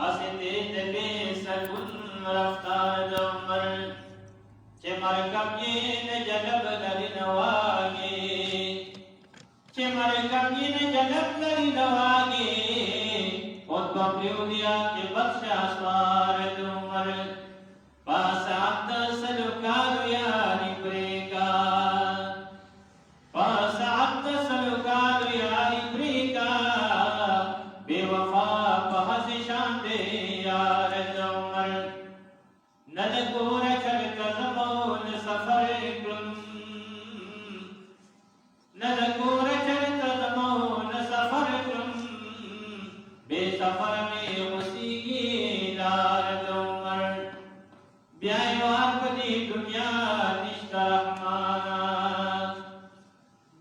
आसे तेज बे सकुन रफ्तार दमर चमर कभी न जलब लरी नवागे चमर कभी न जलब लरी नवागे और बब्रिउलिया के बख्श आसवार दमर पासात सलुकारू यारी ब्रेका पासात सलुकारू यारी ब्रेका बेवफा पहस शांदे यार दमर नदकोर चलत जमोन सफर कुन नदकोर चलत जमोन सफर कुन बेसफर में उसी की दार दमर ब्यायवार पदी दुनिया निष्ठा रहमाना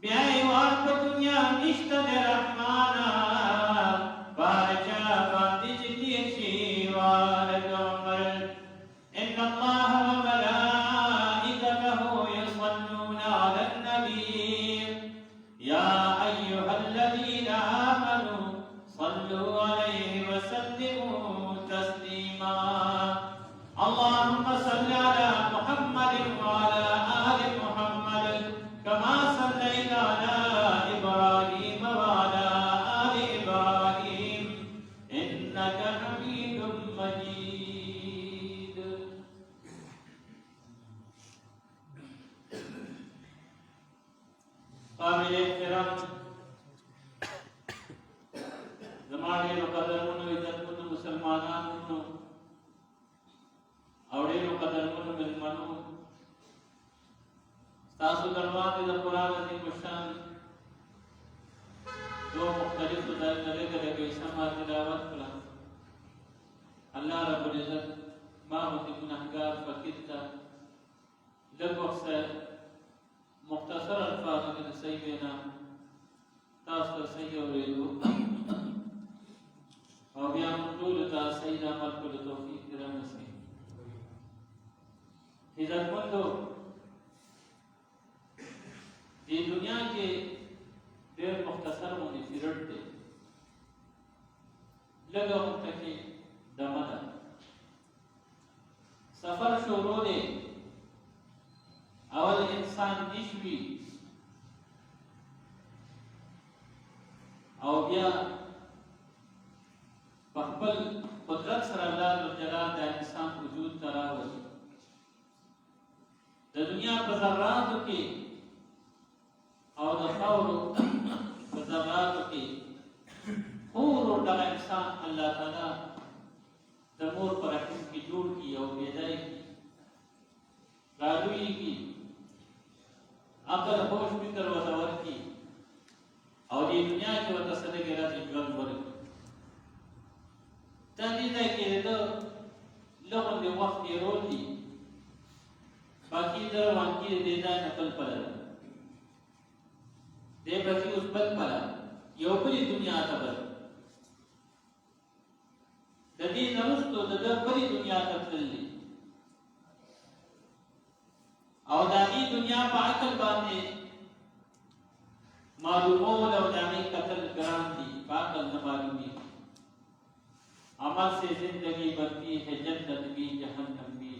ब्यायवार पर दुनिया निष्ठा दे रहमाना बारचा बांदी जिती शिवार दमर इन्ना अल्लाह व मलाइकतहु युसल्लूना अलन नबी या अय्युहल्लज़ीना आमनू सल्लू अलैहि व सल्लिमू तस्लीमा अल्लाहुम्मा सल्लि अला मुहम्मद व अला आलि मुहम्मद कमा सल्लैता अला इब्राहीम व अला आलि इब्राहीम इन्नका हमीदुम मजीद। काबिल एहतराम ज़माने रो कदरमुन इज्जतमुन मुसलमानानुन अवडेनो कदरमुन मिलमनु तासु दरवाज़े द कुरान अज़ीम शान दो मुख्तलिफ तरीके के समाअत तिलावत करा अल्लाह रब्बुल इज्जत माहुति गुनाहगार फकीरता लगभग से मुख्तसर अल्फाज के सही बेना तास सही और और बिया मुतूल ता सही अमल को तौफीक दे नसीब इज्जतमंदो ये दुनिया के देर मुख्तसर होने फिरट दे लगा मुतकी दमदा सफर शुरू दे अवल इंसान निश्वी और बिया बखबल कुदरत सर अल्लाह जलाल दा इंसान वजूद तरावल दुनिया बज़र्रात के और दफाउर बज़र्रात के पूरा डला इंसान अल्लाह ताला दमूर पर रखने की जोड़ की और बेदाई की राजुई की अकल होश फिक्र वज़वर की और ये दुनिया के वतसले के राज जल बर तदीदा के तो लोगों ने वक्त ये रोल दी बाकी दर वांकी देदा नकल पर दे बाकी उस बल पर ये ऊपरी दुनिया तबर ददी नरुस्तो दद परी दुनिया तक चली और दादी दुनिया पर अकल बातें मालूमों और दानी कतल करांती बाकल न मालूमी अमल से जिंदगी बनती है जन्नत भी जहन्नम भी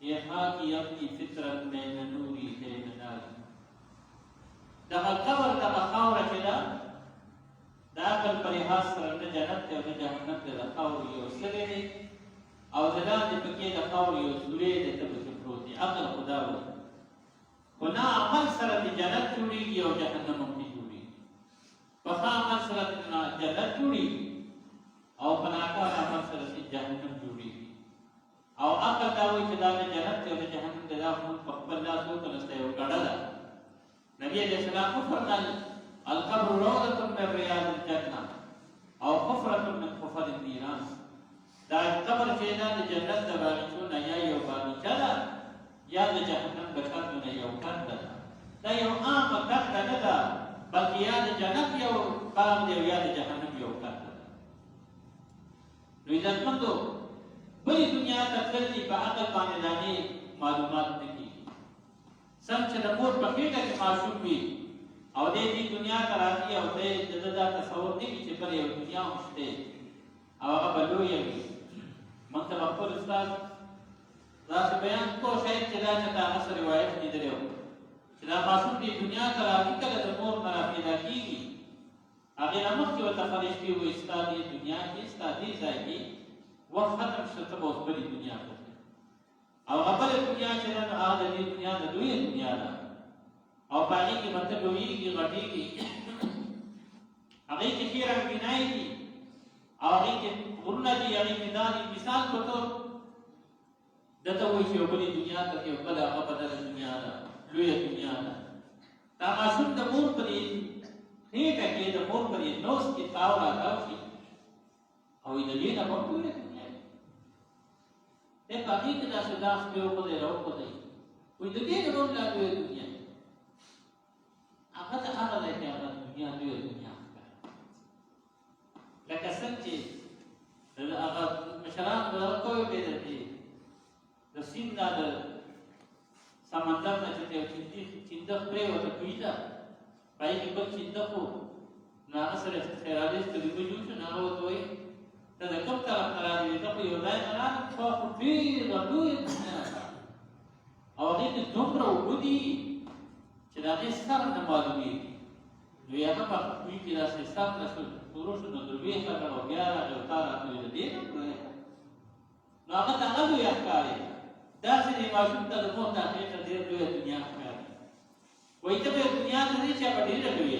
ये हाँ की अपनी फितरत में न नूरी है न नारी दहा कबर दहा खावर चला दाखल परिहास कर न जन्नत और न जहन्नम दे खावरी और सगे ने और जला दे पके द खावरी और सुरे दे तब से प्रोती अकल खुदा वो खुना अमल सरत जन्नत चुड़ी की और जहन्नम की चुड़ी बखा अमल सरत ना जन्नत चुड़ी और बनाकर अमल सरत जहन्नम चुड़ी और अकल दावी चला ने जन्नत और जहन्नम दे हम पकबल्ला सो कनस्ते और गड़ला नबी अलैहिस्सलाम को फरमाया अल कब्र रौदतुन मिन रियादिल जन्नह और हुफ्रतुन मिन हुफरिन नीरान दा कब्र चेदा ने जन्नत दा बागीचो न या यो बागीचा या ने जहन्नम बचा तो न यो कंदा दा यो आम कंदा न दा बल्कि या ने जन्नत यो बाग दे या ने जहन्नम यो कंदा नो इज्जतमंदो बड़ी दुनिया तक चलती बाअकल पाने लाने मालूमात नहीं समझ न मोर पकेटा के माशूम भी او دې دنیا ته راځي او دې دا تصور دی چې پر یو دنیا مشته او هغه بلوي وي مطلب خپل استاد دا بیان کو شاید چې دا چې تاسو روایت دي درو چې دا معصوم دې دنیا ته راځي کله د مور نه پیدا کیږي هغه امر کې وته فرشتي وي استاد دې دنیا کې استاد دې ځای کې وخت ختم شته په بلې دنیا کې او خپل دنیا چې نن هغه دې دنیا د دوی دنیا ده او باندې کې مطلب ویږي غټيږي هغه کې خیرن بنای دي او هغه کې ورنه دي هغه کې دا مثال په تور دته وایي چې په دنیا ته کې بل هغه بدل دنیا ده لوی دنیا ده دا معصوم د مور پرې هیڅ کې د مور پرې نوس کې تاو راځي او دې نه په ټول دنیا ته پاتې کې دا څه داس په په دې راو په دې وي دې نه ورته لوی دنیا هغه ته هغه ځای کې هغه دنیا لوی دنیا لکه څنګه چې هغه مشران دا کوی به دې د سیند د سمندر نه چې چې د پرې وته کیدا پای کې په چې د خو نه سره خیرالیست د وجود نه راوځي ته د کوم طرف راځي ته په یو ځای نه خو ډیر لوی او دې دومره وګدي چې دا دې سر نه معلومي نو یا په کوم کې دا سیستم نشو پروش نو دوی څنګه او بیا راځي او تاسو دې نو هغه څنګه دوی ښکاري دا چې معلوم ته د موږ ته دې دوی دنیا ښکاري وایي ته په دنیا ته دې چې په ډیره دوی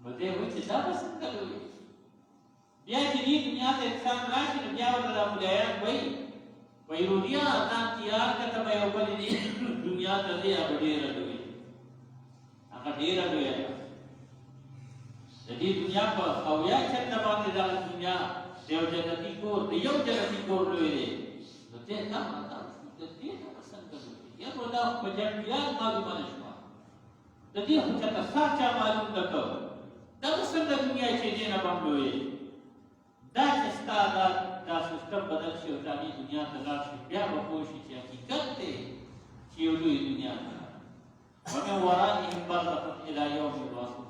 نو دې وایي چې دا څنګه دوی بیا چې دې دنیا ته انسان راشي نو بیا ورته مولایان وایي رودیا ځان تیار کړه په یو بل دې دنیا ته دې په ډیره دوی هغه ډیره دوی د دې دنیا په او یا چې د باندې د دنیا دیو جنتی کور دیو جنتی کور لوی دی نو ته تا ماته د دې څنګه دوی یا په دا په جن بیا معلومه نشو د دې چې تاسو چا معلوم تکو دا څنګه دنیا چې دې نه باندې دا چې ستاسو دا سیستم بدل شي او د دنیا ته لاړ شي بیا به کوشش چې حقیقت ته چې یو لوی دنیا ده ومن ورائهم برزخ الى يوم يبعثون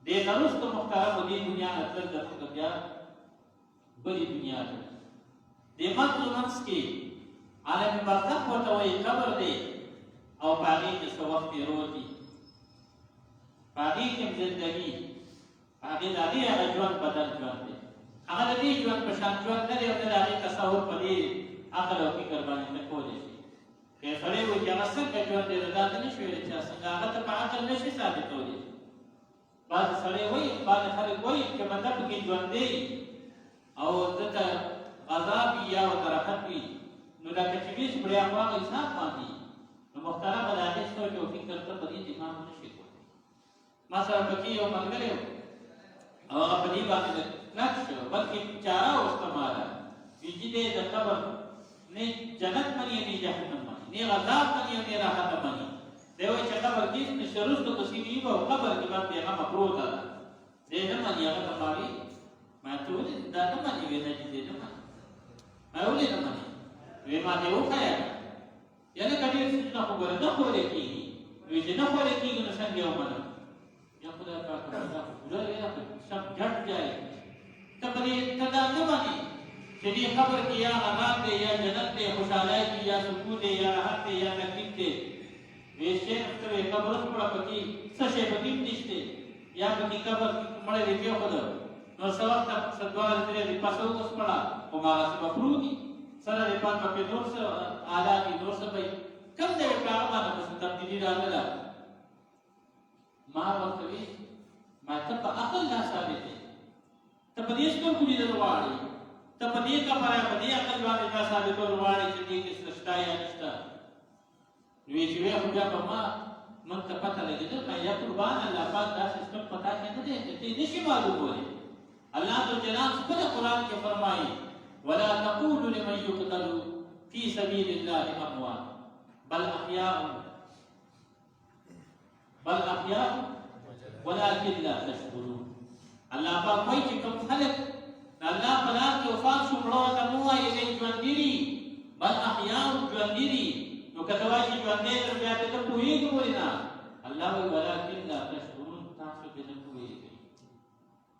دې نرسته مختار دې دنیا اثر د بیا بلی دنیا ده دې مطلب کې عالم برزخ ورته وایي قبر دی او باقي د څو وخت روزي باقي کوم ژوندۍ باقي د دې ژوند بدل ژوند دی هغه دې ژوند په شان ژوند نه دی او د هغې تصور په دې عقل او فکر باندې نه کولی شي که سړی وایي چې هغه څنګه ژوند دی دا ته نه شي ویلی چې څنګه هغه ته په عقل نه شي ثابتولی بعض سړی وایي بعض خلک وایي که بنده پکې ژوند دی او دته عذاب یا ورته راحت وي نو لکه چې ویس بړیا هغه حساب باندې نو محترمه د هغې سوچ او فکر ته په دې دماغ نه شي کولی ما سره پکې یو ملګری او هغه په دې باندې نقش بلکې چاره واستعماله چې دې د قبر نه جنت مني نه جهنم مني نه عذاب مني نه راحت مني دیو چې قبر کې شروط تو تسیبی او قبر کې باندې هغه مفروض ده دې نه مني هغه تماري ما ته ولې دا نه مني ویني دې نه مني ما ولې نه مني وې ما دې وخایا یعنی کډیر څه نه خبره نه خوري کیږي وې چې نه خوري کیږي نو څنګه ومنه یا خدای پاک دا خدای یا سب جټ جائے تبری تدا نه مانی چې دې خبر کې یا عذاب دی یا جنت دی خوشاله دی یا سکون دی یا راحت دی یا تکلیف دی ویشه ته قبر پر پکې څه شی پکې نشته یا پکې قبر مړې دی په خدا نو سوال ته سدوال دې پاسو اوس پړه او ما څه مفروضي سره دې پات په نور څه اعلی دي نور څه به کم دې کار باندې څه تبدیلی راغله ما ورته ما ته په عقل نه ثابت دی ته په دې څه کولی دروازه ته په دې کا پاره په دې عقل باندې کا ثابت ورواړي چې دې کې سشتا یا نشتا وی چې وی خو په ما من ته پته لګیږي چې یا قربان الله پاک دا سیستم پتا کې نه دی چې نشي معلوم وي الله جلال خپل قرآن کې فرمایي ولا تقولوا لمن يقتل في سبيل الله اموات بل احياء ولكن لا تشكرون الله پاک وایي چې کوم خلک الله پاک کې وفات شو مړو ته مو وایي چې ژوند دي بل احیاء ژوند دي نو کته وایي چې ژوند دي تر بیا ته پوهیږي ورنه الله وی ولکن لا تشعرون، تاسو پې نه پوهېږئ،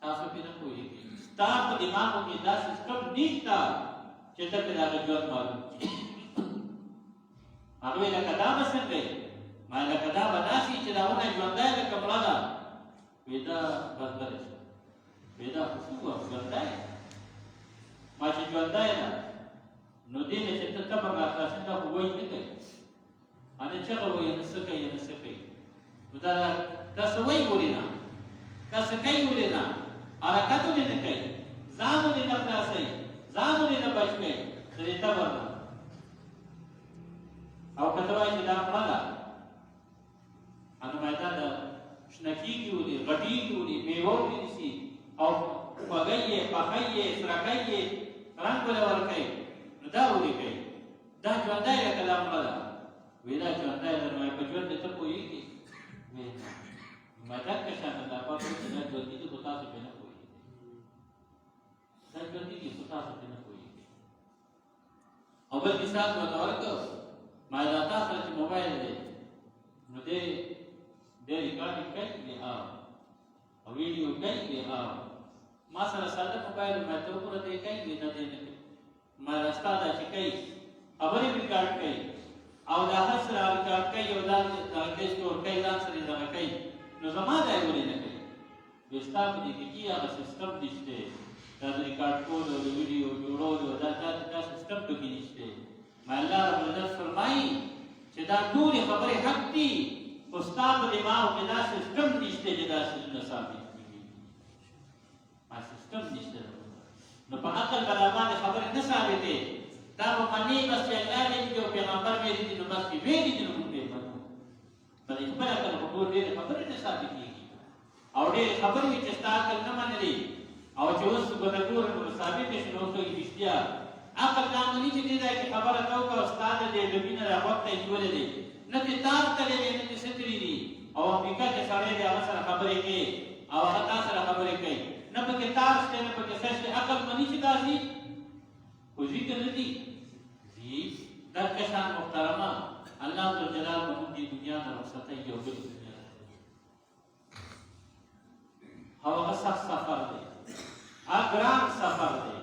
تاسو پې نه پوهېږئ. ستا په دماغو کې دا سیسټم نشته چې ته پې د هغه ژوند معلوم کړي. هغه وی لکه دا به څنګه یې؟ ما لکه دا به داسې چې دا ونه ژوندی لکه مړه ده. وی دا بدله شوه. وی دا خو څه وه ژوندی ما چې ژوندی ده نو دې نه چې ته تبه راخلاصېږي دا خو وایي نه کوي، نه چغه وایي نه څه کوي نه څه کوي. نو دا څه وایي ولې نه، دا څه کوي ولې نه، حرکت ولې نه کوي، ځان ولې نه خلاصوي، ځان ولې نه بچ کوي د دې تبر نه. او که ته وایي چې دا مړه ده نو باید دا شنه کېږي ولې، غټېږي ولې، میوه ولې نیسي او خوږی یې پخی یې سرکی یې رنګ ولې ورکوي، نو دا ولې کوي؟ دا ژوندی لکه دا مړه ده. وی دا ژوندی ده نو په ژوند دې ته پوهېږي؟ وی ما دقه شانته دا پاته چې دا ژوندي دي خو تاسو پرې نه پوهېږئ، دا ژوندي دي خو تاسو پرې نه پوهېږئ. او بل مثال ورته ورکړ، ما دا تا سره چې موبایل دی نو دې ریکارډینګ کوي وی او ویډیو کوي وی ما سره ساده موبایل ما ته وګوره دی کوي وی نه دی نه کوي. ما دا ستا دا چې کوي خبرې ریکارډ کوي او دا هر سره ریکارډ کوي او دا دغه سټور کوي ځان سره دغه کوي، نو زما دا یې ولې نه کوي؟ وی ستا په دې کې هغه سیسټم نشته، دا د ریکارډ کولو د ویډیو جوړولو دا سیسټم پکې نشته. ما الله رب العزت فرمایي چې دا ټولې خبرې حق دي، خو ستا په دماغ کې دا سیسټم نشته چې دا سیسټم ثابت کړي. ما سیسټم نشته، نو په عقل به دا باندې خبرې نه ثابتې. دا به منې بس چې الله دې چې یو پیغمبر ویلي دي نو بس چې ویلي دي نو موږ یې منو. په دې خپل عقل خو ټول ډېرې خبرې نه ثابتېږي او ډېرې خبرې وي چې ستا عقل نه منلې او چې اوس به ته ګورې نو ثابتې شي نو اوس وایي رښتیا. عقل دا مني چې دې ځای کې خبره ته وکړه او ستا د دې ډبي نه راغوږ ته یې نیولې دی، نه دې تار تللی دی نه دې ستري دي. او امریکا کې سړی دی هغه سره خبرې کوي او هغه تا سره خبرې کوي، نه پکې تار شته نه پکې څه شته. عقل مني چې دا دي خو ځي که نه دي ځي. دغه شان محترمه الله ذوالجلال به موږ دې دنیا نه رخصتوي یو بل دنیا ته، او هغه سخت سفر دی، هغه ګران سفر دی.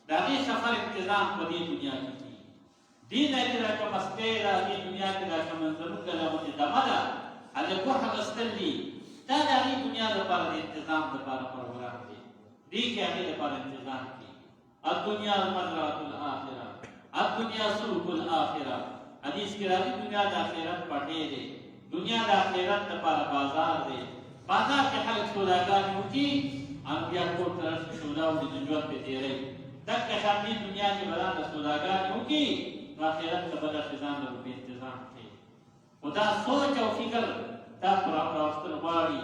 د هغې سفر انتظام په دې دنیا کې کېږي. دې ځای کې دا کومه سپی ده، دې دنیا کې دا کومه زموږ د غوندې دمه ده، هلته ګوښ اخیستل دي، دا د هغې دنیا لپاره د انتظام لپاره پروګرام دی. دې کې هغې لپاره انتظام کېږي. الدنیا المزرعة الآخرة، الدنیا سوق الآخرة. حدیث کې راځي دنیا د آخرت پټی دی، دنیا د آخرت لپاره بازار دی. بازار کې خلک سوداګانې وکړي او بیا کور ته راشي سودا وکړي د ژوند پې تېروي. دغه شان دې دنیا کې به دا سوداګانې وکړي نو آخرت ته به داسې ځان له روپۍ انتظام کړي. خو دا سوچ او فکر دا راوستل غواړي،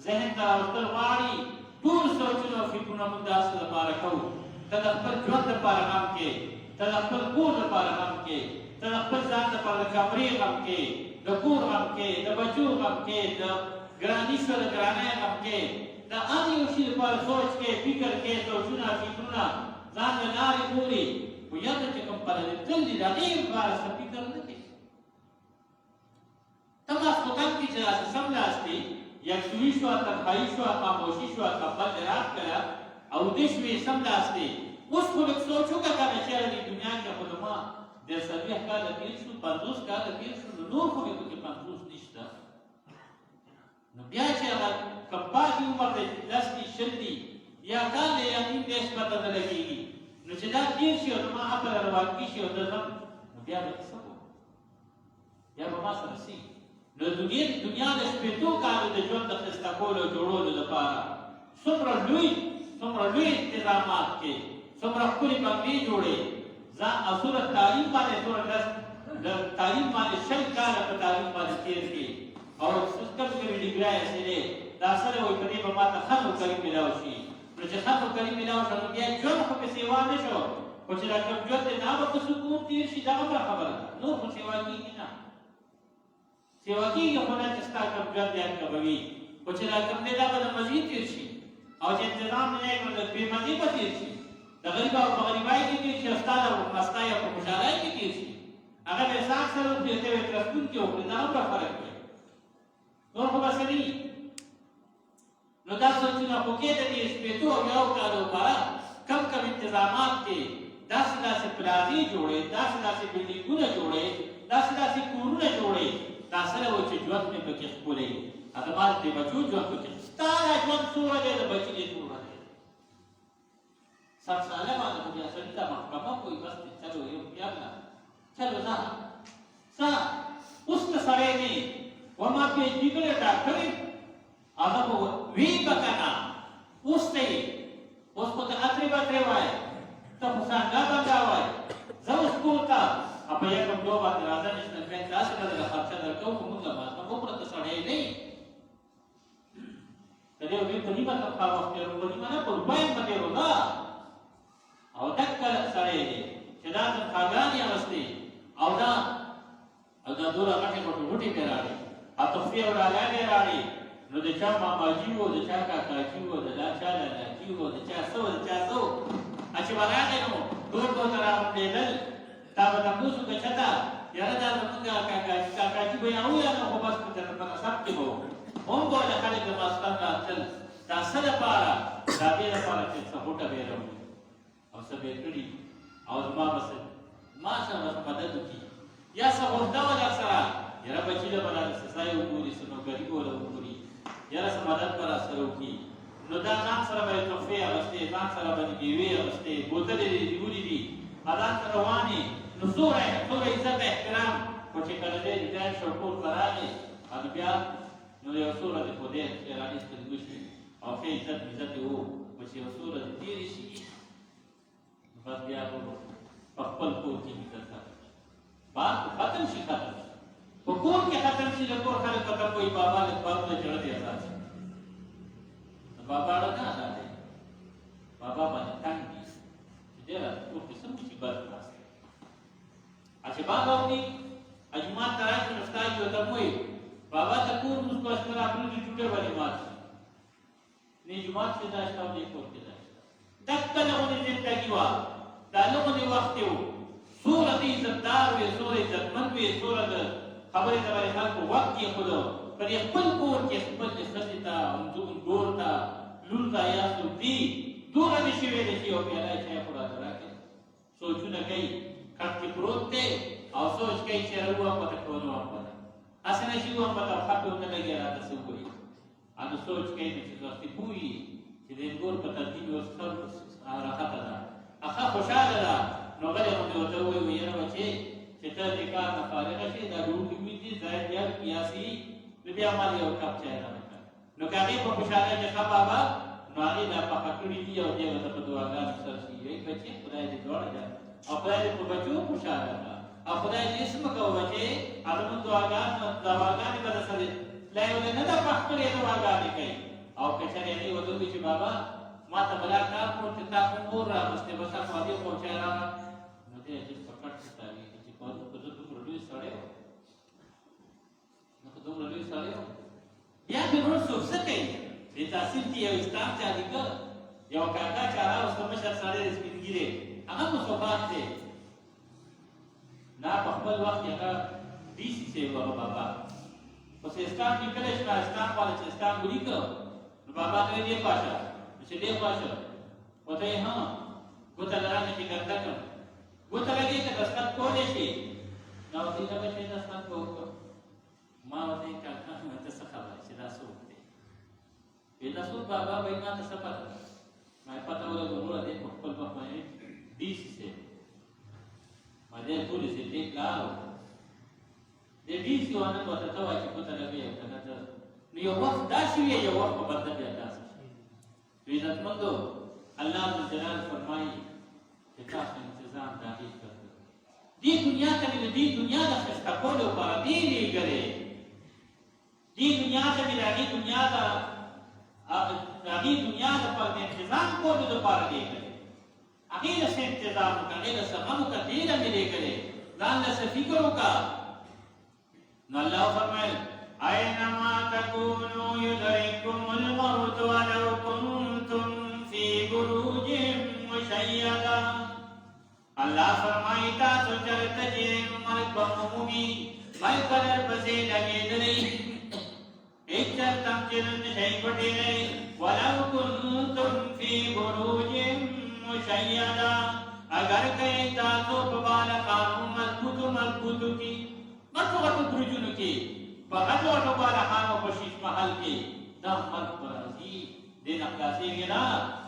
ذهن ته راوستل غواړي. ټول سوچونه او فکرونه موږ د هڅې لپاره کوو. ته د خپل ژوند لپاره غم کې، ته د خپل کور لپاره غم کې، ته د خپل ځان لپاره د کمرې غم کې، د کور غم کې، د بچو غم کې، د ګرانۍ سره د ګرانۍ غم کې، د هر یو شي لپاره سوچ کې، فکر کې، سوچونه فکرونه ځان له لارې ګوري. خو یاده چې کوم پرلېدل دي د هغې لپاره څه فکر نه کوي. ته ماسخوتن کې چې داسې سملاستې یکسوي شوه، تنهایي شوه، خاموشي شوه، خپل دې رات کړه او دې شوې سملاستې. اوس خو لږ سوچ وکړه کنه چې دې دنیا کې خو زما 40 کاله تېر شو، 50 کاله تېر شو، نو نور خو مې پکې 50 نشته. نو بیا چې هغه کم پاتې عمر دی 10 دي 20 دي یا کال دی یا نیم دیش پته نه لګېږي، نو چې دا تېر شي او زما عقل روانګي شي او زه ځم نو بیا به څه کوم؟ بیا به ما سره څه نو دنیا د شپېتو کالو د ژوند د ښایسته کولو او جوړولو لپاره څومره لوی انتظامات کې، څومره ښکلې بنګلې جوړې. ځان اصوله تعلیم باندې د تعلیم باندې 20 کاله په تعلیم باندې تېر کړي او سیسټم کې ډیګرۍ حاصلې. دا سره وایي په دې به ما ته ښه نوکري میلاو شي. نو چې ښه نوکري میلاو شو نو بیا ژوند خو په سیوا نه شو، خو چې دا کوم ژوند دی دا به په سکون تېر شي. دا بله خبره ده، نور خو سیوا کېږي نه. سیوا کېږي خو نه چې ستا کوم ژوند دی هلته به وي، خو چې دا کوم دی دا به د مزې تېر شي او چې انتظام نه وي نو د بې مزې به تېر شي. د غریب او په غریبۍ کې تېر شي او ستا د مستا یا په خوشحالۍ کې تېر شي. هغه به احساس سره وکړي ته به یې ترسکونکي وکړي، دا هم به فرق دی. نور خو بس نه نو دا سوچونه خو کې د دې سپېڅو او یو کالو لپاره کم کم انتظامات کې داسې پلازې جوړې، داسې بلډینګونه جوړې، داسې کورونه جوړې، دا سره و چې ژوند مې پکې ښکلی هغه مال د بچو ژوند پکې ستا دا ژوند څومره دی د بچي دې څومره دی سر سالمه ده خو بیا سړي ته محکمه کوي بس دی چلو یو یالا چلو ځه اوس ته سړی نه وما پی ایچ ډي کړی ډاکټر هغه به وي به که نه اوس ته یې اوس خو ته اترې بترې وایې ته خو سانګا بنګا وایې زه اوس کور ته په یکم دو باندې راځه نېشنل بینک داسې نه ده خرچه درکوو خو موږ له ماسته وکړه ته سړی نه یې د دې دوی په نیمه تنخوا وخت تېرو په نیمه نه په روپۍ هم به تېرو ده او دکه سړی دی چې دا تنخواګانې اخېستې او دا دوره غټې غوټې پرې راړې او تحفې او ډالۍ یې راړې نو د چا ماماجي و د چا کاکاجي و د چا لالاجي و د چا څه چې به راغې نو ټول به ورته راغونډېدل تا به تپوس وکړه چېرته یاره دا زمونږ کاکاجي به یې وویله خو بس په نسب کې به هم به ورته خلک د ماسخوتن راتلل دا څه دپاره دا دې دپاره چې څه غوټه به یې راوړي او څه به یې کړي او زما به ما سره به مدد وکړي یا څه غوښته وه در سره یاره بچي له به راسره ځای وګوري څه نوکري به ورله وګوري یاره څه مدد به راسره وکړي نو دا ځان سره به یې تحفې اخېستې ځان سره به یې میوې اخېستې بوتلې دې نیولي دي ځان ته روانې نو څومره عزت احترام خو چې کله دی ریټایر شو کور ته راغې نو بیا نو یو څو ورځې خو دی چې رانیستل وشي او ښه عزت یې و خو چې یو څو ورځې تېرې شي بس بیا به په خپل کور کې عزت ختم شي بار ختم شي په کور کې ختم شي د کور خلک ختم کوي بابا له پرونه جړه دی آزاد شي بابا له نه آزاد دی بابا باندې تنګ دي چې ډېره کور کې څه مصیبت ناست دی چې بابا ونی اجماعت ته راشي نو ستا یې ورته وایي بابا ته کور موږ کو اسمه راپلوږي ټوټې باندې مات شي نه جومات کې دا شته او دې کور کې دا شته دکه لغونې زندګي وه دا لغونې وخت یې و څومره ته عزتدار وې څومره عزتمند وې څومره د خبرې ته باندې خلکو وخت یې ښوده پر یې خپل کور کې خپل ښځې ته ورور ته لور ته یا څوک دي دومره نه شي ویلی چې یو پیاله چای خو راته راکړې سوچونه کوي کټ کې پروت دی او سوچ کوي چې یاره ووخته که ونه وخته هسې نه شي ووخته او ښه پې ونه لګي راته څه ووایي نو سوچ کوي نو چې وختې پوهي چې د انګور په ترتیب یو ستر راحته ده ښه خوشحاله ده نو غلی غوندې ورته ووایي یاره بچې چې ته دې کار نه فارغه شې دا ډوډۍ وینځي ځای بیا پیاسي نو بیا ما یو کپ چای راکړه نو که هغې په خوشحالۍ چې ښه بابا نو هغې دا پخه کړي دي او دی به ته په دعاګانو سر شي وایي بچې خدای دې دواړه ده او خدای دې په بچو خوشحاله کړه او خدای دې څه مه کوه بچې زمونږ دعاګانې به درسره لا یې ولې نه ده پخ کړې دعاګانې کوي او که چېرې هغې ورته ووایي چې بابا ما ته بلا کار کړو چې تا خو مور راغوستې بس تا خو هغې خو چای راغله نو دی عجیب په کټ کې تاوېږي چې زه دومره لوی سړی وم نو خو دومره لوی سړی وم بیا مې نور څوک څه کوي دې تحصیل کې یو اسلام جاري کړ یو کاکا چې راوسته مشر سړی دی سپین ږیری هغه مصوفات دی نه په خپل وخت کې هغه ډي سي صاحب هغه بابا خو سیستان لیکلی شو اسلام والا چې اسلام ولیکه نو بابا ته یې دې خوا شه نو چې دې خوا شه ورته یې ها ګوته لرانه چې ګرده کړم ګوته لګې که دستخط کولی شي نو ورته یې بچې دستخط به وکړم ما ورته یې کاکا ته څه خبره چې دا څوک دی وایي دا څوک بابا وایي ما ته څه پته ده ما یې پته ولګه وروره دی په خپل وخت باندې ډي سي صاحب ما دې ټولې سي دې پلار و دې ډي سي ونه ورته ته وایي چې ګوته لګوې او که نه ته نو یو وخت داسې وي یو وخت په بدله بیا داسې شي عزتمندو الله ذوالجلال فرمایي چې تاسو انتظام د هغې کړی دې دنیا ته مې د دې دنیا د ښایسته کولو لپاره دې لېږلی دې دنیا ته مې د هغې دنیا لپاره د انتظام کولو لپاره لېږلی هغې له څه انتظام وکړه هغې له څه غم وکړه دې له مې لېږلی ځان له څه فکر وکړه نو الله وفرمایل اینما تکونوا یدرککم الموت ولو کنتم فی بروج مشیدة الله فرمایي تاسو چرته چې مرګ به مو مومي مرګ به درپسې لګېدلی इच्छतम चिरन शैवटिरे वलव कुंतुम फी बुरूजिम मुशय्यदा अगर कहीं तासो बवाला कानून मजबूत की मत ब्रुजुन की बगत बाला खानो बशीश महल की दम मत बराजी दिन अकासी गिना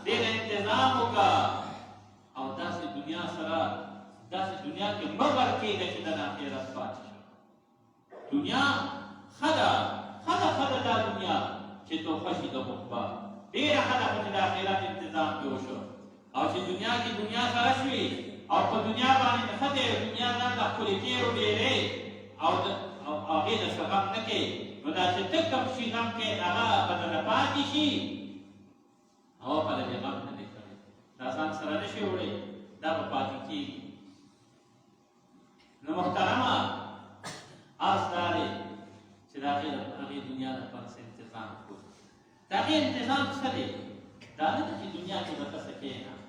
दिन इंतजाम होगा और दास दुनिया सरा दास दुनिया के मगर के गचदन आखिरत पाच दुनिया खदा दा दुनिया चितो खशी दो मुखबा देर खदा खदा आखिरत इंतजाम जोशो और چې दुनिया की दुनिया سره شوي او په دنیا باندې خدای دنیا ځان د خپل کېرو ډېرې او هغې د سبب نه کوي نو دا چې ته کوم شي غم کې هغه بدله پاتې شي هغه په دې غم نه دی کړی دا ځان سره نه شي وړی دا به پاتې کېږي نو محترمه آس دا دی چې د هغې دنیا لپاره څه انتظام کړو د هغې انتظام څه دی دا نه ده چې دنیا کې به ته څه کښېنه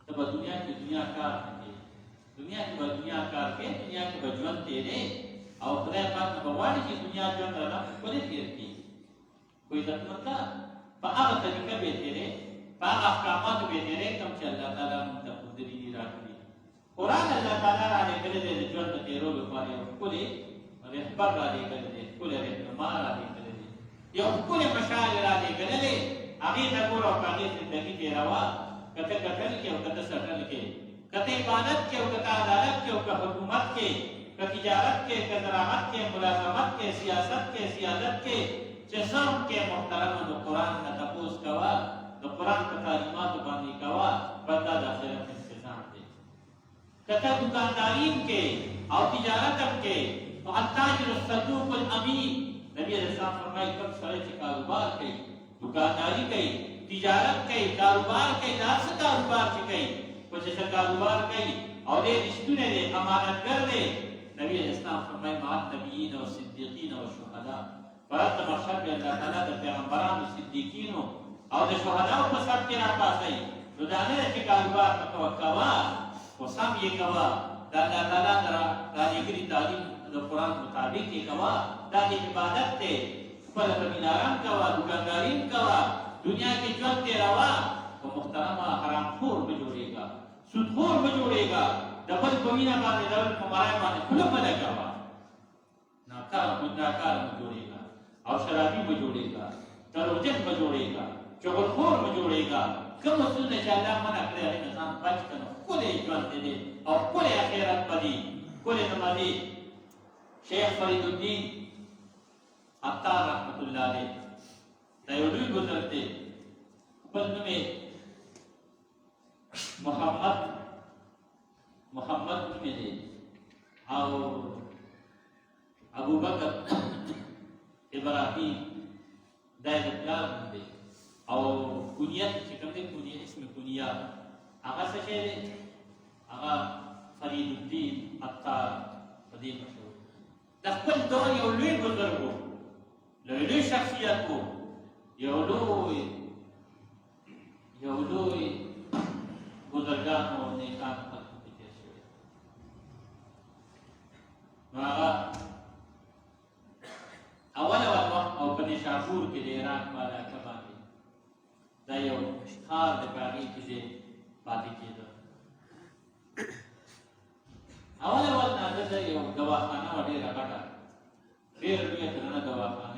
ته به دنیا کې دنیا کار نه کوې دنیا کې به دنیا کار کوې دنیا کې به ژوند تېرې او خدای پاک نه به غواړي چې دنیا ژوند رانه ښکلی تېر کړي خو عزتمنده په هغه طریقه به یې تېرې په هغه احکاماتو به یې تېرې کوم چې الله تعالی موږ ته ښودلي دي راکړي قرآن الله تعالی رالېږلی دی د ژوند د تېرو لپاره یو ښکلی رهبر رالېږلی دی ښکلی رهنما رالېږلی دی یو ښکلی مشال یې رالېږلی دی هغې ته ګوره او په هغې زندګي تېروه که ته کتل کې او که ته سټل کې که ته عبادت کې او که ته عدالت کې او که حکومت کې که تجارت کې که زراعت کې ملازمت کې سیاست کې سیادت کې چې څه هم کې محترمه د قرآن نه تپوس کوه د قرآن په تعلیماتو باندې کوه بس دا د آخرت انتظام دی که ته دکانداریم کې او تجارت هم کې نو التاجر الصدوق الامین نبی علیہ السلام فرمایي کوم سړی چې کاروبار کوي दुकानदारी कई तिजारत कई कारोबार कई दास कारोबार से कई कुछ ऐसा कारोबार कई और ये रिश्तों ने अमानतगर ने नबी इस्लाम फरमाए मान नबीयीन और सिद्दीकीन और शुहदा फरत मशहद में अल्लाह ताला के पैगंबरान और सिद्दीकीन और शुहदा को सब के ना पास आई तो जाने के कारोबार का तवक्का वो सब ये कवा अल्लाह ताला रानी की तालीम कुरान मुताबिक ये कवा ताकि इबादत थे पर मीनाराम कवा दुकानदारीम कवा दुनिया के ژوند تیروا तो محترمہ حرام خور بجوړेगा سود خور بجوړेगा دبل کومینا باندې دبل کمارای باندې کله پد کوا ناکار بجوړेगा और शराबी بجوړेगा تروجن بجوړेगा چغل خور بجوړेगा کوم څه چې الله منع کړی هغه نظام بچ کنه کله ژوند دې او کله اخرت پدې کله نمازي شیخ فرید الدین عطار رحمت اللہ علیہ تیولوی گزرتے بند میں محمد میں دے اور ابو بکر ابراہیم دائر اطلاع دے اور کنیت چکم دے کنیت اسم کنیت آغا سشے دے آغا فرید الدین عطار فدیم مشہور دخل دور یولوی گزرگو لوی شخصیت کو یو لوی بزرگانو نیکان خلقو کی تیر شوی نو آغا اول وقت او پنی شاپور کی دی عراق والا کبانی دا یو خار دی باغی کی دی باتی کی دا اول نازل دا یو دواخانه و دیر غٹا دیر لوی ترنه دواخانه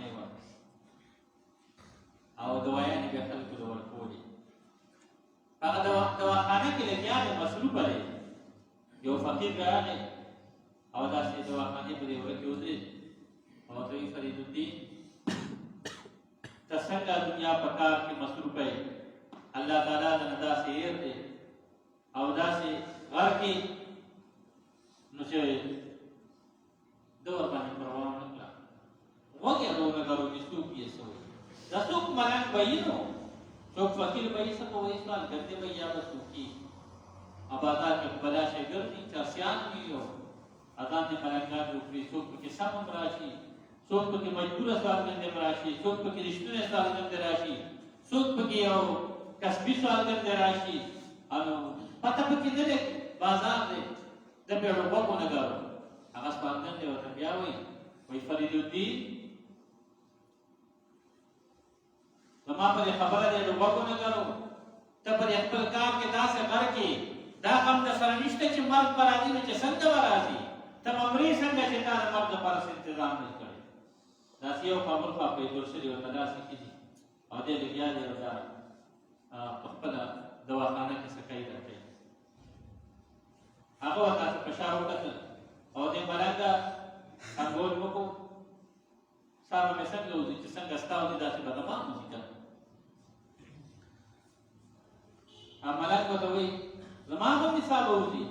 او دوایانې به خلکو ته ورکولې هغه دواخانه کې لګیا دی مصروف دی یو فقیر راغی او داسې دواخانې په دې ورکې ودرېد او ورته ویل فرید الدین ته څنګه دنیا په کار کې مصروف یې الله تعالی درنه داسې هېر دی او داسې غر کې نو چې ده ورباندې پروا ونه کړه غوږ یې ورونه کړو چې څوک یې څه دا څوک ملنګ بهي نو څوک فقیر بهي څه په وایي سوال ګرځې به یا به څوکي آبادات کې بلا شی ګرځي چرسیان وي او اذان دې ملنګان وکړي څوک پکې سم هم راشي څوک پکې مجبوره سوالګندې راشي څوک پکې رښتونی سوالګندې راشي څوک پکې یو کسبي سوالګندې راشي انو پته پکې نه دی بازار دی د پیړو غوږ ونه ګارو هغه سوالګندې ورته بیا وایي فرید الدین زما پر خبره دې وګونه کړو ته پر خپل کار کې داسې غر کې دا کم د سره نشته چې مرګ پر راځي نو چې څنګه راځي ته ممرې څنګه چې تا د مرګ لپاره تنظیم نه کړی داسې یو خبر په پیدور شوی ورته داسې کېږي او دې لګیا دی دا په خپل دواخانه کې سکای راځي هغه ورته په شاو وکړ او دې بلنګا انګور وکړو ساره مې څنګه وځي چې څنګه ستاو دي داسې بدما موسیقا عملات وته وي زما په مثال وځي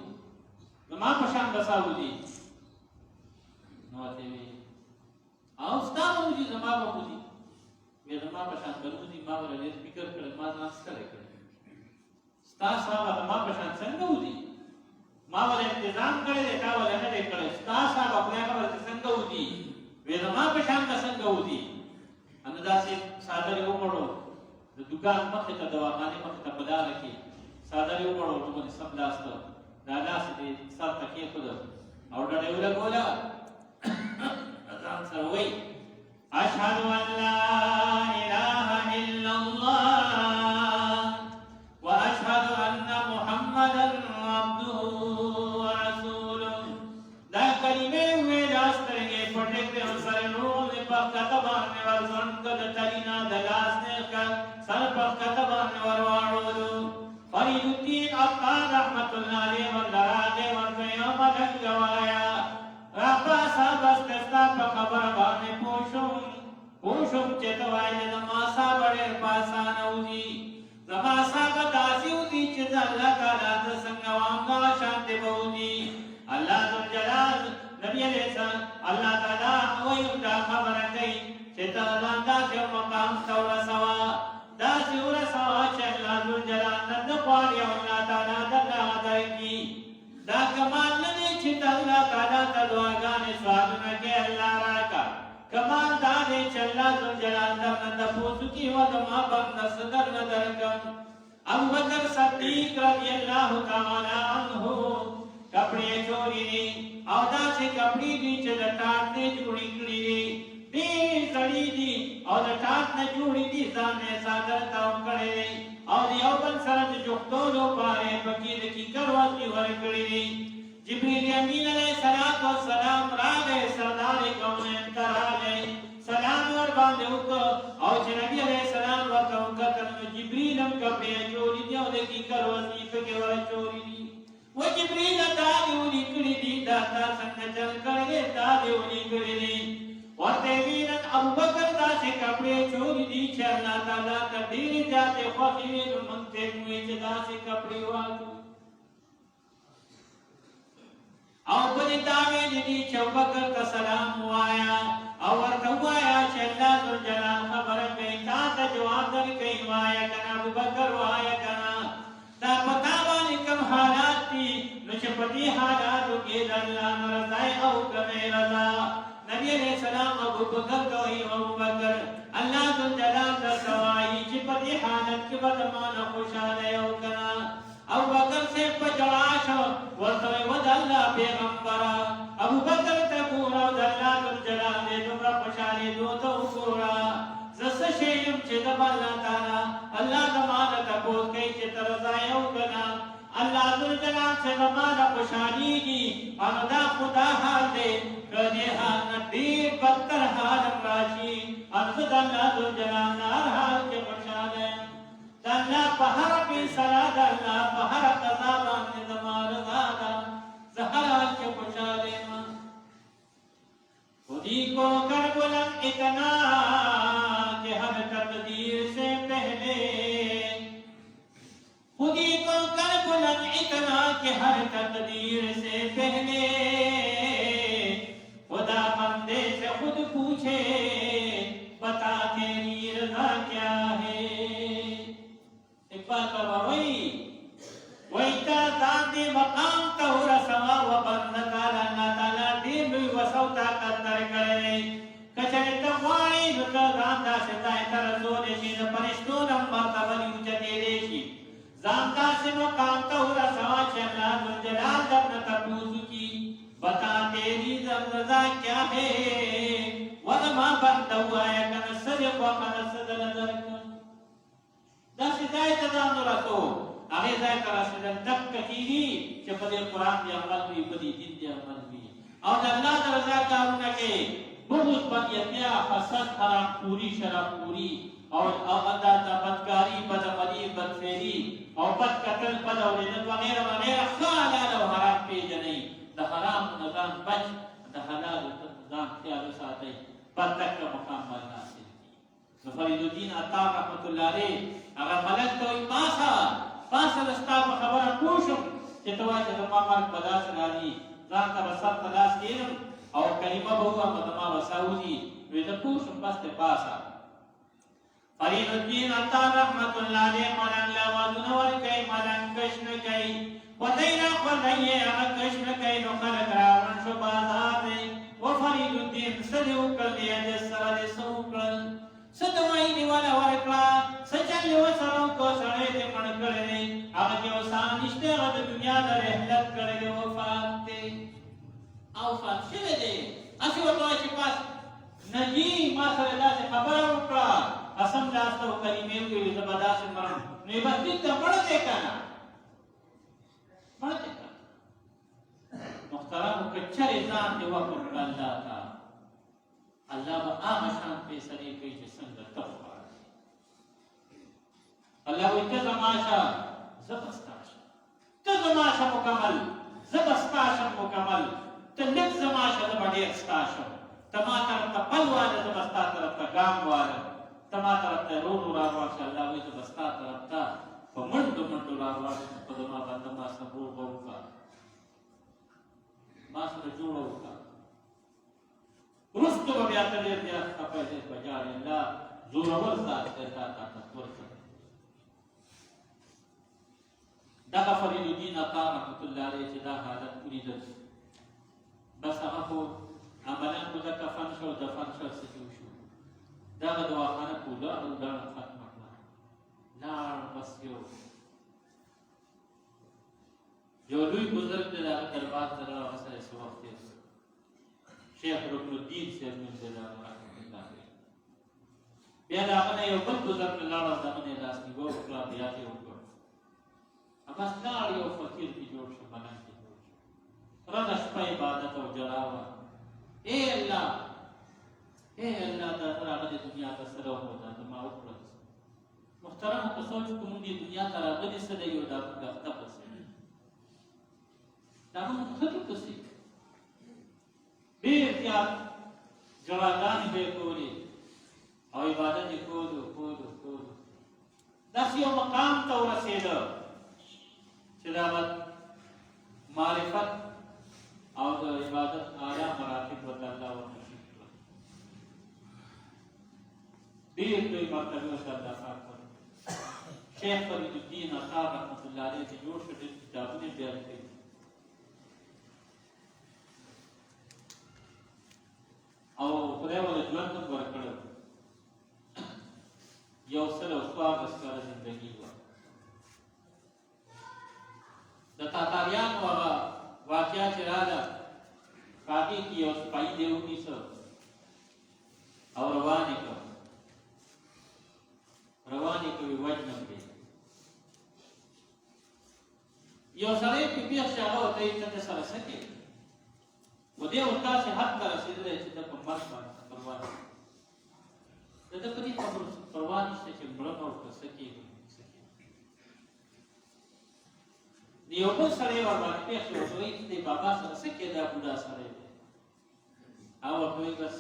زما په شان بساو دي نو ته وي او ستاسو وځي زما په وځي مې زما په شان وځي ما ولې فکر کړم ما نه ستړی کړم ستاسو هغه زما په شان څنګه وځي ما ولې انتظام کړی دی تا ولې نه دی کړی ستاسو هغه په هغه ورته څنګه وځي وې زما په شان څنګه وځي ان داسې ساده یو مړو د دکان مخې ته دواخانه مخې ته بدل کی ساده یو مړو نو باندې سب لاسته دا لاس دې سر تکي خود او ډډه ولا ګولا اذان سره وای اشهد ان لا اله الا الله واشهد ان محمدا عبده ورسوله دا کلمه وې راسترګې پټې په سره نو په کتابه ورزن کده تلینا دلاس نه کا سر په کتابه ورواړو فرید الدین عطار رحمت الله علیه ولراغه ورته مدن گوایا رابا صاحب استستا په خبر باندې پوښوم چې توای د ما صاحب ډېر پاسانه ودی زما صاحب داسې ودی چې الله تعالی د څنګه وامه شانته بودی الله ذل جلال نبی علیہ السلام الله تعالی وایي دا خبره کوي چې تعالی دا چې مقام ثور سوا دا چې ور سوا چې الله ذل جلال نن غواړي او الله تعالی دا غواړي دا کمال نه چې الله تعالی ته دعاګانې سوالونه کوي الله راکا کمال دا دی چې الله ذل جلال نن د پوسو کې و د ما باندې صدر نه درکم ابو بکر صدیق رضی الله تعالی عنہ کپڑے چوری دی او دا چې کپڑے دی چې د ټاټ نه جوړی کړی دی دې سړی دی او د ټاټ نه جوړی دی ځانه ساده تاو کړی دی او یو بل سره د جوړتولو پاره پکې د کی کړوځي ور کړی دی جبرئیل امین علیہ السلام راغی سردار کونین تراغی سلام ور باندې وکړو او چې نبی علیہ السلام ورته وکړل جبرئیل هم کپڑے جوړی دی او د کی کړوځي پکې ور چوری دی و جبريل داوي کړي دي دا تاسو چل کړي دا دیونی کړي دي ورته وینن ابو بکر دا چې کپڑے چوری دي چې الله تعالی ته ډېر ځاته خوښي نو مونږ ته موي چې دا چې کپڑے واچو او په دې داوي دي چې ابو بکر ته سلام وایا او ورته وایا چې الله ذل جلال خبره کوي تا ته جواب درکې وایا کنه ابو بکر وایا کنه دا پتا باندې کوم حالات دي نو چې په دې حالاتو کې د الله رضا او کمه رضا نبی علیہ السلام ابو بکر کوي ابو بکر الله ذل جلال د سوای چې په دې حالت کې بدمانه خوشاله او کنا ابو بکر سے پجواش ورته ود الله پیغمبر ابو بکر ته ګور او د الله ذل جلال دې دومره خوشاله دوته وګورا زس شیم چې د الله تعالی الله زمانه تاسو کوي چې تر ځای او کنا الله ذل جلال سے زمانه خوشاليږي او دا خدا حال دې کله حال ډیر بدتر حال راشي ارزد الله ذل جلال نار حال کې خوشاله الله په هر په صلات الله په هر قضا باندې زمانه زاده زهر حال کې خوشاله ما خودی کو کر بلند اتنا کہ ہر تقدیر سے پہلے خودی کو کر بلند اتنا کہ ہر تقدیر سے پہلے خدا بندے سے خود پوچھے بتا تیری رضا کیا ہے اقبال بابا وہی تا ذات مقام کا ہو رسوا و بند تعالی اللہ تعالی دین بھی وسو طاقت در کرے کچھے توائی نکا زاندا سے تای ترزو دیشی نا پرشتو نمبر تبلی اچھتے دیشی زاندا سے مقام کا ہو رسوا چھ اللہ ذل جلال جب نتبوزو کی بتا تیری رضا کیا ہے وَلَمَا بَنْدَوْا يَكَنَ صَدِقَ وَقَنَ صَدَلَ ذَرْكَ ورسو هغه ځای ته رسېدل دک کېږي چې په دې قرآن دې عمل وي په دې دین دې عمل وي او د الله د رضا کارونه کې بغض بدیتیا حسد حرام خوری شراب خوری او د بدکاري بدعملي بدفعلي او بد کتل بد اورېدل وغیره وغیره ښه حلال او حرام پېژنئ د حرام نه ځان بچ د حلالو ځان خیال وساتئ بد تکړه مقام باندې حاصل کړي نو فرید الدین عطار رحمت الله علیه هغه ملک ته وایي پاسه د ستا په خبره پوه شم چې ته وایې چې زما مرګ به داسې راځي ځان ته به سر ته لاس کښېږدم او کلمه به ووایم نو زما به ساه وځي وایي زه پوه شم بس دی پاسه فرید الدین عطار رحمت الله علیه ملنګ له آوازونه ورکوي ملنګ کش نه کوي خدای را خدای یې هغه کش نه کوي نو خلک راغونډ شو بازار دی و فرید الدین څه دې وکړل دې اجز سره دې څه وکړل څه دوايي نیوله ورکړه څه چل یې ورسره وکړه سړی دې مړ کړی دی هغه کې اوسان نشته هغه د دنیا د رحلت کړی دی وفات دی او وفات شوی دی هسې ورته وایي چې بس نه جي ما سره داسې خبره وکړه قسم داسته و کلمې وکړې زه به داسې مرم نو یې بس دین ته مړ دی که نه مړ دی که محترمو که چرې ځان دې وقف کړه الله ته الله به هغه شان فیصلې کوي چې څنګه ته غواړې الله وایي ته زما شه زه به ستا شم ته زما شه مکمل زه به ستا شم مکمل ته لږ زما شه زه به ډېر ستا شم ته ما طرف ته پل واله زه به ستا طرف ته ګام والم ته ما طرف ته ورو ورو راروان شه الله وایي زه به ستا طرف ته په منډو منډو راروان شم په زما بنده ما سره روغه وکړه ما سره جوړه وکړه وروسته به بیا ته ډېر زیات خفه شې په جارې الله زورور ذات دی تا طاقتور څه دی دغه فرید الدین عطار رحمت الله علیه چې دا حالت ولیدل بس هغه خو عملا خو د کفن شو دفن شو څه کې وشو دغه دواخانه په ولاړه ولاړه ختمه کړه لاړ بس یو لوی بزرګ دی د هغه دربار ته راغی هغه سره یې څه وخت تېر کړ شیخ رکن الدین صاحب من الله رحمت الله علیه بیا د هغه نه یو بل بزرګ لاړ او د هغه نه یې لاس نیوه وکړه بیا یې وکړ بس لاړ یو فقیر کې جوړ شو ملنګ کې جوړ شو رڼه شپه عبادت او جلا وه ای الله دا راغه د دنیا ته سره وخوته زما وکړه محترمو که سوچ وکړو مونږ دې دنیا ته راغلي څه دی یو دا مونږ اخته پسې دا مونږ ښځو پسې ډېر زیات جړاګانې به یې کولې او عبادت یې کولو داسې یو مقام ته ورسېده چې دا به معرفت او د عبادت اعلی مراتب ورته الله ورنصیب کړل ډېر لوی مرتبې ورته الله پاک ورکړل شیخ فرید الدین عطار رحمت الله علیه چې جوړ شو ډېر کتابونه بیا لیکلي او خدای ورته ژوند هم ورکړی یو 114 کاله زندګي وه د تاتاریانو هغه واقعه چې راغله په هغې کې یو سپایي دی ونیسه او روان یې کړ وی وجنم دی یو سړی په پیښ شي هغه ورته وایي ته د سره څه کوې و دې ورته داسې حد ته رسېدلی چې ده په مرګ باندې پروا نه د ده په دې خبرو پروا نشته چې مړه به ورته څه کېږي د یو بل سړی ورباندې پېښ شي ورته وایي دې بابا سره څه کوې دا بوډا سړی دی هغه ورته وایي بس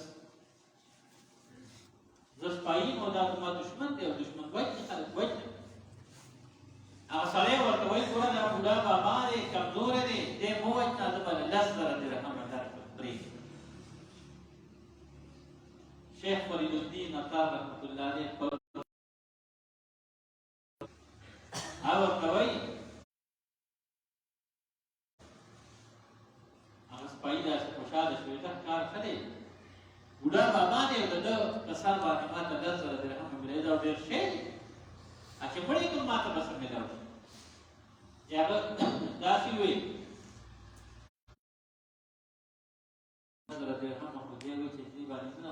زه سپایي یم او دا زما دښمن دی او دښمن وجني خلک وجني هغه سړی ورته وایي ګوره دا بوډا بابا دی کمزوری دی دی مه وجنه زه به له 10 زره درهمه درکړم پرېږده شیخ فرید الدین عطار رحمت الله علیه هغه ورته وایي هغه سپایي داسې خوشحاله شوی دا کار ښه دی بوډا بابا دی او د ده په سر باندې ما ته 10 زره درهمه مېلاوي دا ډېر شی دی چې مړی کوم ما ته به څه مېلاو شي یا هغه داسې وایي 10 زره درهمه خو دې وایي چې دې باندې څه نه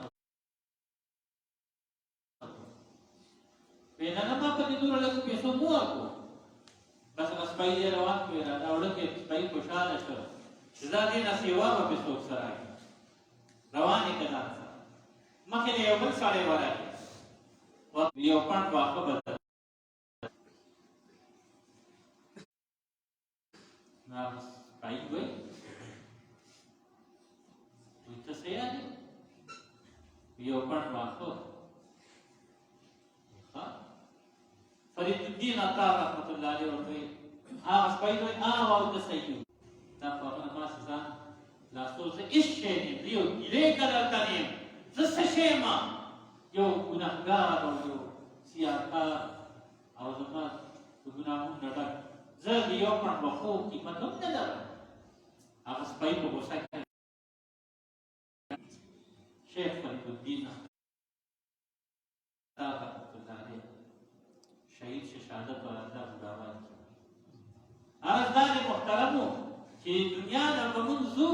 وایي نه ما په دې دومره لږو پیسو مه ورکړو تاسو سپای دی روان کوي را دا وړکه سپای خوشاله شو دا دې نه سیوا په څوک سره روانې کړه مخې له یو بل سره ورغی او یو پاند واخه بدل نه سپای وای ته څه یادې یو پاند واخه فرید الدین عطار رحمت الله علیه ورته سپای وای او ته صحیح دا په ما ځان لاسو زه هیڅ شی نه دیو ګیلې کړه نیم زه څه شی ما یو ګناهګار او یو سیاکار او زما د ګناهونو ډډه زه د یو پړ بخو قیمت هم نه لرم هغه سپی په غوسه کې شیخ فرید الدین رحمت الله علیه شهید شهادت ورنده بوداوان ارزدار محترمو چې دنیا نه به موږ ځو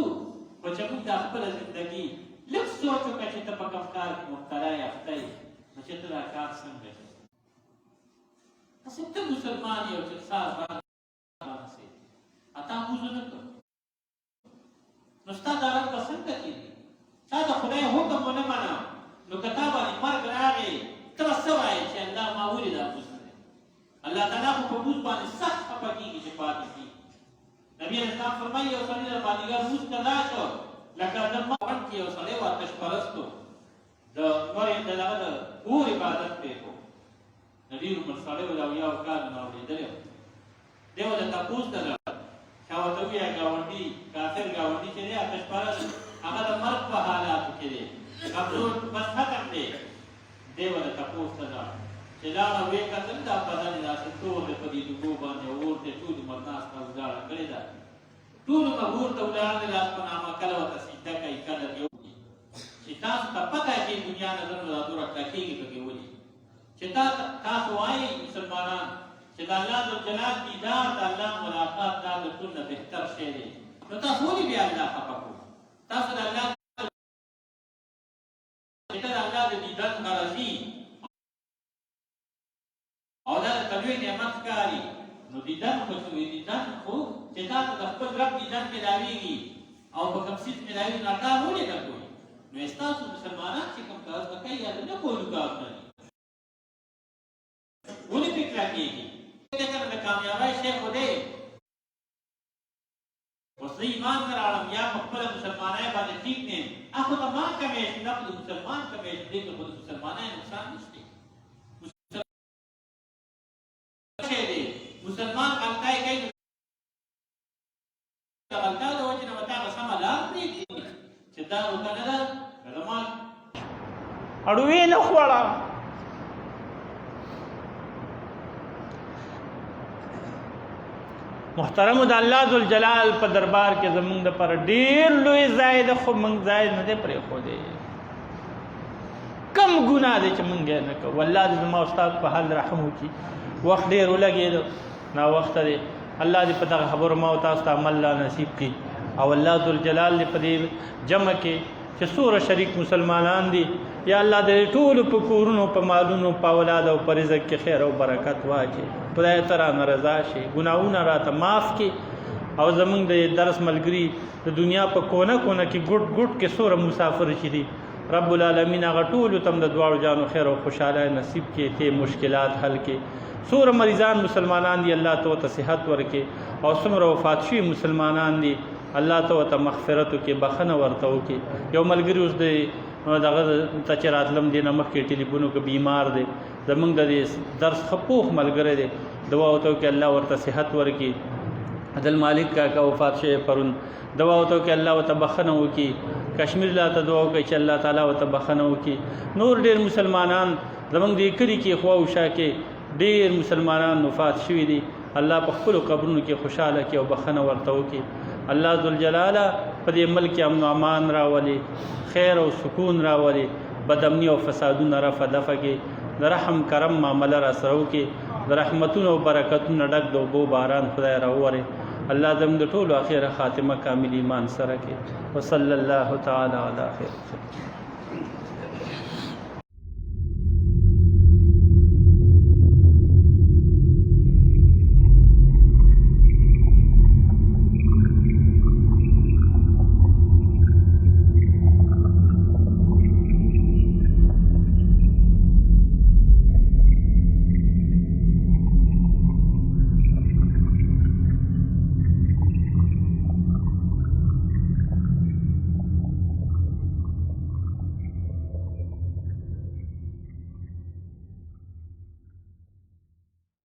خو چې موږ د خپله زندګي لږ سوچ وکړه چې ته په کوم کار کې مبتلا یافته یې نو چې ته دا کار څنګه کوې هسې ته مسلمان یې او چې سهار باندې تا موضوع نه کړ نو ستا دا رب به څنګه کېږي تا د خدای حکم ونه منه نو که تا باندې مرګ راغی ته به څه وایې چې الله ما ولې دا موز نه دی الله تعالی خو په موز باندې سخت خفه کېږي چې پاتې کېږي نبی علیہ السلام فرمایي یو سړی د مازدیګر لمونځ ته لاړ شو لکه د مغرب کې یو سړی و آتش پرستو د نورې د هغه د اور عبادت پرېښود د ډېر عمر سړی و د اویاو کال نه اورېدلی و دی و د تپوس ته لاړ چا ورته وویل ګاونډي کافر ګاونډي چې دی آتش پرست هغه د مرګ په حالاتو کې دی کمزور بس ختم دی دی و د تپوس ته لاړ چې لاړه ویې کتل دا بدن یې داسې تور دی په دې دوبو باندې اور دی ټول عمر ناسته ولاړه کړې ده ټول عمر اور ته ولاړ دی لاس په نامه کله ورته سجده کوي کله یو چې تاسو ته پته چې دنیا نه زموږ دا دوره کلکېږي پکې ولي چې تاسو وایئ مسلمانان چې د الله ذوالجلال دیدار د الله ملاقات دا د ټول نه بهتر شی دی نو تاسو ولې بیا الله خفه کړو تاسو د الله چې ته د الله د دیدن غرضي او دا د طبیعي نعمت ښکاري نو دیدن خو څه وي دیدن خو چې تا ته د خپل رب دیدن ملاویږي او په کوم څیز ملاوي نو دا ولې نه کوئ نو ستاسو مسلمانان چې کوم کار به کوي هغه نه کولو کار نه دي ولې فکر کېږي د کامیابۍ شی خو دی اوس زه ایمان نه راوړم یا په خپله مسلمانۍ باندې ټیک نه یم خو د ما کمیش نه خو د مسلمان کمیش دی که خو د مسلمانۍ نقصان نشته مسلمان غلطای کوي د غلطا د وجې نه به تا به سمه لار پرېږدي چې دا روکه نه ده زما اړوې نه خوړه محترمو د الله ذوالجلال په دربار کې زمونږ دپاره ډېر لوی ځای ده خو موږ ځای نه دی پرېښودی کم ګناه دی چې موږ یې نه کوو الله دې زما استاد په حال رحم وکړي وخت ډېر ولګېده ناوخته دی الله دې په دغه خبرو ما او تاسو ته عمل لا نصیب کړي او الله ذوالجلال دې په دې جمع کې چې څومره شریک مسلمانان دي یا الله دې ټولو په کورونو په مالونو په اولاد او په رزق کې خیر او برکت واچي خدای ته رانه رضا شي ګناهونه راته معاف کړي او زمونږ د درس ملګري د دنیا په کونه کونه کې ګوټ ګوټ کې څومره مسافر چې دي رب العالمین هغه ټولو ته د دواړو جانو خیر او خوشحالی نصیب کړي ته مشکلات حل کړي څومره مریضان مسلمانان دي الله ته صحت ورکړي او څومره وفات شوي مسلمانان دي الله ته مغفرت وکړي بخښنه ورته وکړي یو ملګري اوس د دغه ته چې راتلم دې نه مخکې ټلیفون وکړه بیمار دی زمونږ د دې درس ښه پوخ ملګری دی دعا ورته وکړي الله ورته صحت ورکړي عدل مالک کاکا وفات شوی پرون دعا ورته وکړي الله ورته بخښنه وکړي کشمیر لا ته دعا وکړي چې الله تعالی ورته بخښنه وکړي نور ډېر مسلمانان زمونږ دې کلي کې خوا او شا کې ډېر مسلمانان وفات شوي دي الله په خپلو قبرونو کې خوشحاله کړي او بخښنه ورته وکړي الله ذوالجلاله په دې ملک کې امن و امان راولي خیر او سکون راولي بد امني او فسادونه رفع دفع کړي د رحم کرم معامله را سره وکړي د رحمتونو او برکتونو ډک د اوبو باران خدای راووري الله زموږ د ټولو اخره خاتمه کامل ایمان سره کړي وصلی الله تعالی علی خیر